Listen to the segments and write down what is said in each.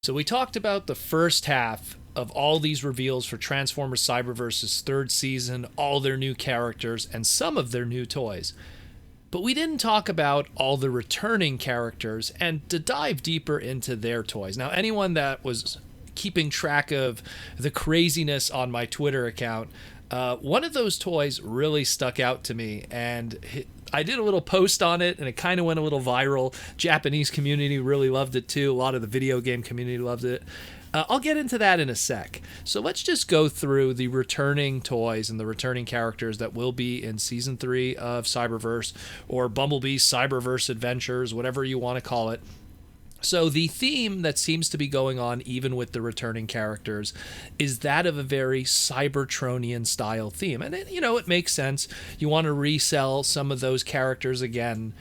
So we talked about the first half of all these reveals for Transformers Cyberverse's third season, all their new characters, and some of their new toys. But we didn't talk about all the returning characters and to dive deeper into their toys. Now, anyone that was keeping track of the craziness on my Twitter account, one of those toys really stuck out to me, and I did a little post on it, and it kind of went a little viral. Japanese community really loved it too. A lot of the video game community loved it. I'll get into that in a sec. So let's just go through the returning toys and the returning characters that will be in Season 3 of Cyberverse, or Bumblebee Cyberverse Adventures, whatever you want to call it. So the theme that seems to be going on even with the returning characters is that of a very Cybertronian style theme. And it makes sense. You want to resell some of those characters again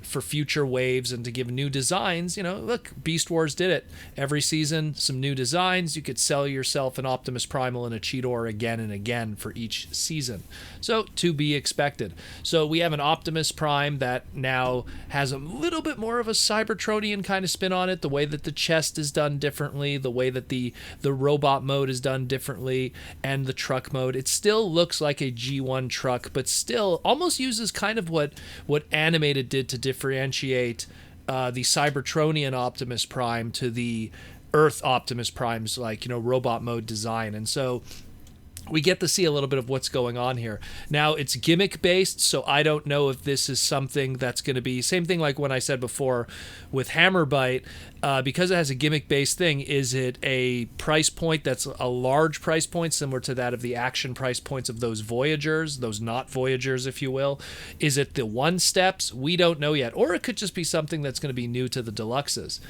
for future waves and to give new designs. Look, Beast Wars did it. Every season, some new designs. You could sell yourself an Optimus Primal and a Cheetor again and again for each season. So, to be expected. So, we have an Optimus Prime that now has a little bit more of a Cybertronian kind of spin on it. The way that the chest is done differently, the way that the robot mode is done differently, and the truck mode. It still looks like a G1 truck, but still almost uses kind of what animated did to differentiate the Cybertronian Optimus Prime to the Earth Optimus Prime's robot mode design. And so we get to see a little bit of what's going on here. Now, it's gimmick based, so I don't know if this is something that's going to be same thing like when I said before with Hammerbite, because it has a gimmick based thing. Is it a price point that's a large price point similar to that of the action price points of those Voyagers, those not Voyagers, if you will? Is it the one steps? We don't know yet. Or it could just be something that's going to be new to the deluxes.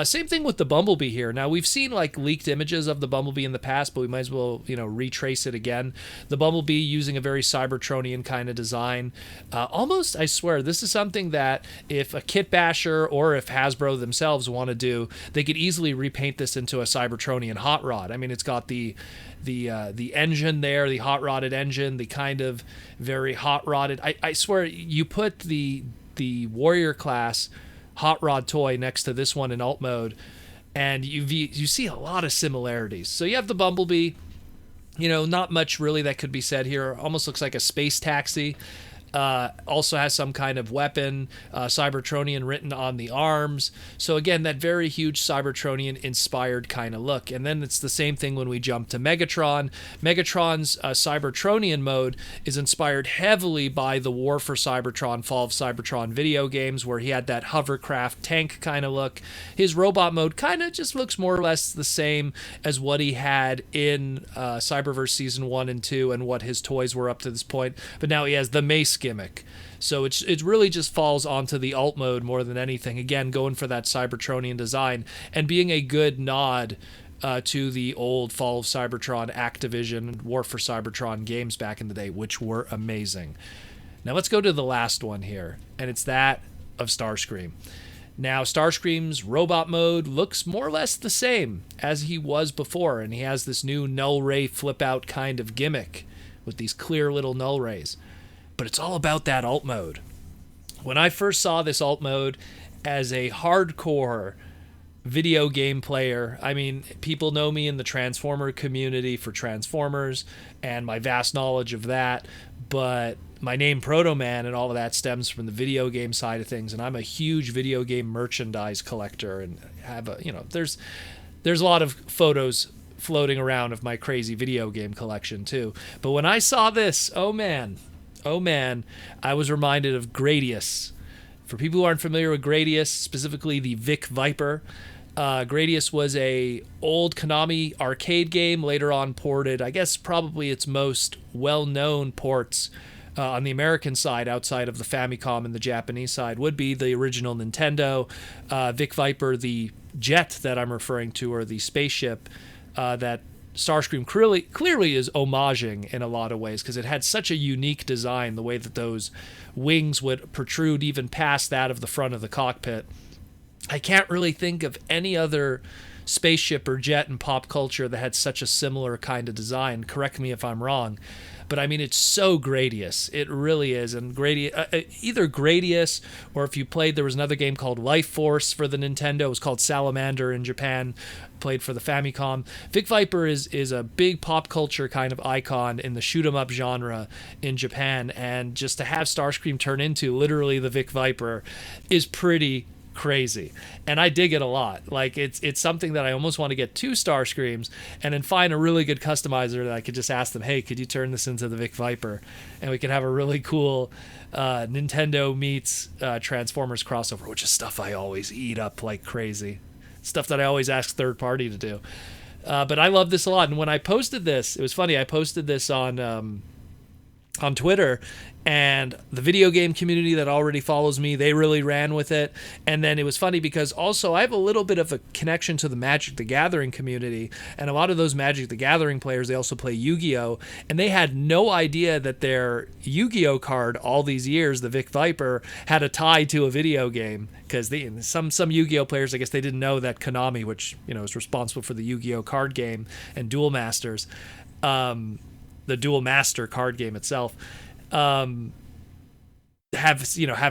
Same thing with the Bumblebee here. Now, we've seen leaked images of the Bumblebee in the past, but we might as well, retrace it again. The Bumblebee using a very Cybertronian kind of design. Almost, I swear, this is something that if a Kit Basher or if Hasbro themselves want to do, they could easily repaint this into a Cybertronian hot rod. I mean, it's got the engine there, the hot rodded engine, the kind of very hot rodded. I swear, you put the Warrior class hot rod toy next to this one in alt mode, and you see a lot of similarities. So you have the Bumblebee, not much really that could be said here. Almost looks like a space taxi. Also has some kind of weapon, Cybertronian written on the arms. So again, that very huge Cybertronian inspired kind of look. And then it's the same thing when we jump to Megatron. Megatron's Cybertronian mode is inspired heavily by the War for Cybertron, Fall of Cybertron video games, where he had that hovercraft tank kind of look. His robot mode kind of just looks more or less the same as what he had in Cyberverse Season 1 and 2 and what his toys were up to this point. But now he has the mace gimmick. So it really just falls onto the alt mode more than anything. Again, going for that Cybertronian design and being a good nod to the old Fall of Cybertron, Activision, War for Cybertron games back in the day, which were amazing. Now let's go to the last one here, and it's that of Starscream. Now, Starscream's robot mode looks more or less the same as he was before, and he has this new null ray flip out kind of gimmick with these clear little null rays. But it's all about that alt mode. When I first saw this alt mode as a hardcore video game player, I mean, people know me in the Transformer community for Transformers and my vast knowledge of that, but my name Proto Man and all of that stems from the video game side of things, and I'm a huge video game merchandise collector and have there's a lot of photos floating around of my crazy video game collection too. But when I saw this, oh man, I was reminded of Gradius. For people who aren't familiar with Gradius, specifically the Vic Viper, Gradius was a old Konami arcade game, later on ported. I guess probably its most well-known ports on the American side, outside of the Famicom and the Japanese side, would be the original Nintendo. Vic Viper, the jet that I'm referring to, or the spaceship that Starscream clearly is homaging in a lot of ways, because it had such a unique design, the way that those wings would protrude even past that of the front of the cockpit. I can't really think of any other spaceship or jet in pop culture that had such a similar kind of design. Correct me if I'm wrong. But I mean, it's so Gradius. It really is. And either Gradius, or if you played, there was another game called Life Force for the Nintendo. It was called Salamander in Japan. Played for the Famicom. Vic Viper is a big pop culture kind of icon in the shoot 'em up genre in Japan. And just to have Starscream turn into literally the Vic Viper is pretty crazy, and I dig it a lot. Like it's something that I almost want to get two Starscreams and then find a really good customizer that I could just ask them, hey, could you turn this into the Vic Viper, and we could have a really cool Nintendo meets Transformers crossover, which is stuff I always eat up like crazy, stuff that I always ask third party to do. But I love this a lot, and when I posted this, it was funny. I posted this on Twitter, and the video game community that already follows me, they really ran with it. And then it was funny because also I have a little bit of a connection to the Magic the Gathering community, and a lot of those Magic the Gathering players, they also play Yu-Gi-Oh, and they had no idea that their Yu-Gi-Oh card all these years, the Vic Viper, had a tie to a video game, because some Yu-Gi-Oh players, I guess they didn't know that Konami, which is responsible for the Yu-Gi-Oh card game and Duel Masters, the Duel Master card game itself, have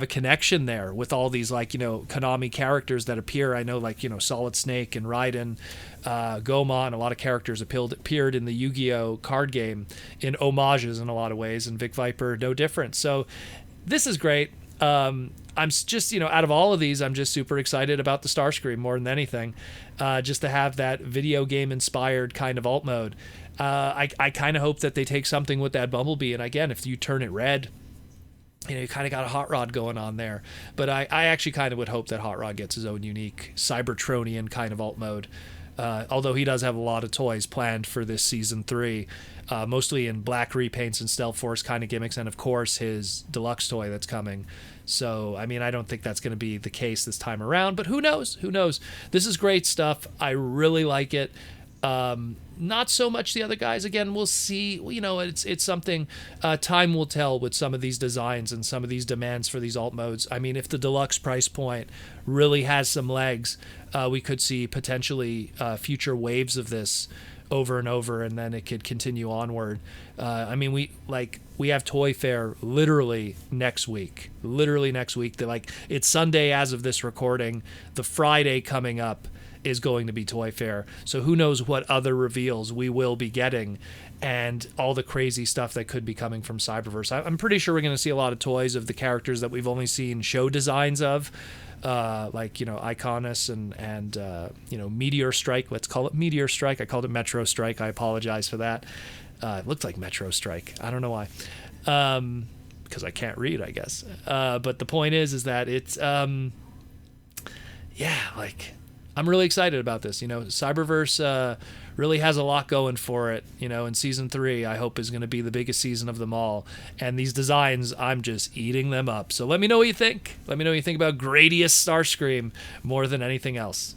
a connection there with all these Konami characters that appear. I know Solid Snake and Raiden, Goma, and a lot of characters appeared in the Yu-Gi-Oh card game in homages in a lot of ways, and Vic Viper no different. So this is great. I'm just out of all of these, I'm just super excited about the Starscream more than anything, just to have that video game inspired kind of alt mode. I kind of hope that they take something with that Bumblebee, and again, if you turn it red, you kind of got a Hot Rod going on there. But I actually kind of would hope that Hot Rod gets his own unique Cybertronian kind of alt mode, although he does have a lot of toys planned for this season 3, mostly in black repaints and Stealth Force kind of gimmicks, and of course his deluxe toy that's coming. So, I mean, I don't think that's going to be the case this time around, but who knows? Who knows? This is great stuff. I really like it. Not so much the other guys. Again, we'll see. It's something time will tell with some of these designs and some of these demands for these alt modes. I mean, if the deluxe price point really has some legs, we could see potentially future waves of this over and over, and then it could continue onward. I mean, we have Toy Fair literally next week. It's Sunday as of this recording. The Friday coming up is going to be Toy Fair. So who knows what other reveals we will be getting, and all the crazy stuff that could be coming from Cyberverse. I'm pretty sure we're going to see a lot of toys of the characters that we've only seen show designs of, Iconus and Meteor Strike. Let's call it Meteor Strike. I called it Metro Strike. I apologize for that. It looked like Metro Strike. I don't know why. Because I can't read, I guess. But the point is that it's I'm really excited about this. Cyberverse really has a lot going for it. In season 3, I hope is going to be the biggest season of them all. And these designs, I'm just eating them up. So let me know what you think. Let me know what you think about Gradius Starscream more than anything else.